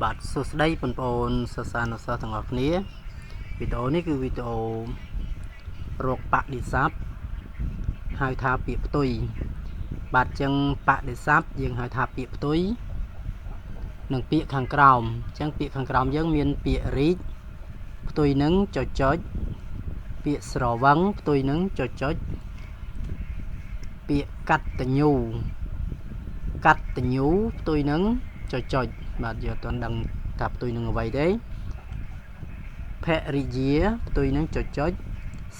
បាទសួស្តីបងប្អូនសិស្សានុសិស្សទាំងអស់គ្នាវីដេអូនេះគឺវីដេអូរកបដិស័ព្ទហៅថាពាក្យផ្ទុយបាទចឹងបដិស័ព្ទយើងហៅថាពាក្យផ្ទុយនិងពាក្យខាងក្រោមចឹងពាក្យខាងក្រោមយើងមានពាក្យរីកផ្ទុយនឹងចុចពាក្យស្រវឹងផ្ទុយនឹងចុចពាក្យកតញ្ញូផ្ទុយនឹងចុចបាទយើងអត់ទាន់ដឹងថាផ្ទុយនឹងអ្វីទេភរិយាផ្ទុយនឹងចុច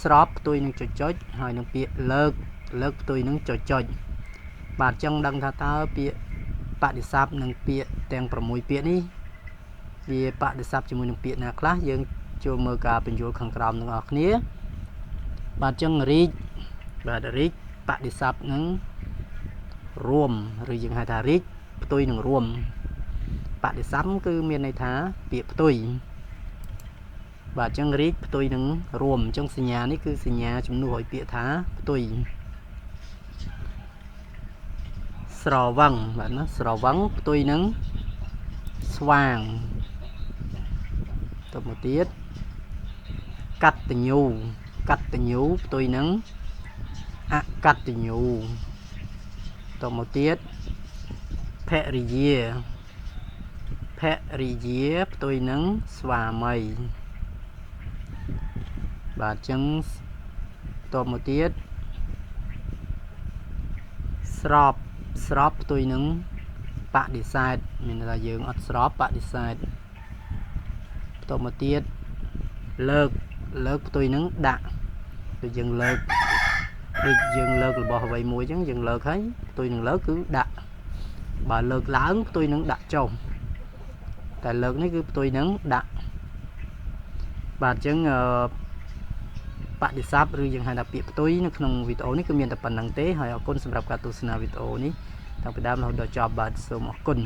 ស្របផ្ទុយនឹងចុចហើយនឹងពាក្យលើកផ្ទុយនឹងចុចបាទចឹងដឹងថាតើពាក្យបដិស័ព្ទនិងពាក្យទាំង6ពាក្យនេះវាបដិស័ព្ទជាមួយនឹងពាក្យណាខ្លះយើងចូលមើលការបញ្យល់ខាងក្រោមទាំងអស់គ្នាបាទចឹងរីកបដិស័ព្ទនឹងរួមឬយើងហៅថារីកផ្ទុយនឹងរួមបដិស័ព្ទគឺមានន័យថាពាក្យផ្ទុយបាទចឹងរីកផ្ទុយនឹងរួមចឹងសញ្ញានេះគឺសញ្ញាជំនួសឲ្យពាក្យថាផ្ទុយស្រវឹងបាទណាស្រវឹងផ្ទុយនឹងស្វាងទៅមកទៀតកតញ្ញូផ្ទុយនឹងអកតញ្ញូទៅមកទៀតភរិយាផ្ទុយនឹងស្វាមីបាទចឹងតមកទៀតស្របផ្ទុយនឹងបដិសេធមានន័យថាយើងអត់ស្របបដិសេធតមកទៀតលើកផ្ទុយនឹងដាក់ដូចយើងលើករបស់អ្វីមួយចឹងយើងលើកហើយផ្ទុយនឹងលើកគឺដាក់បើលើកឡើងផ្ទុយនឹងដាក់ចុះតែលើកនេះគឺផ្ទុយនឹងដាក់បាទចឹងបដិស័ព្ទឬយើងហៅថាពាក្យផ្ទុយនៅក្នុងវីដេអូនេះគឺមានតែប៉ុណ្្នឹងទេហើយអរគុណសម្រាប់ការទស្សនាវីដេអូនេះតាំងពីដើមរហូតដល់ចប់បាទសូមអរគុណ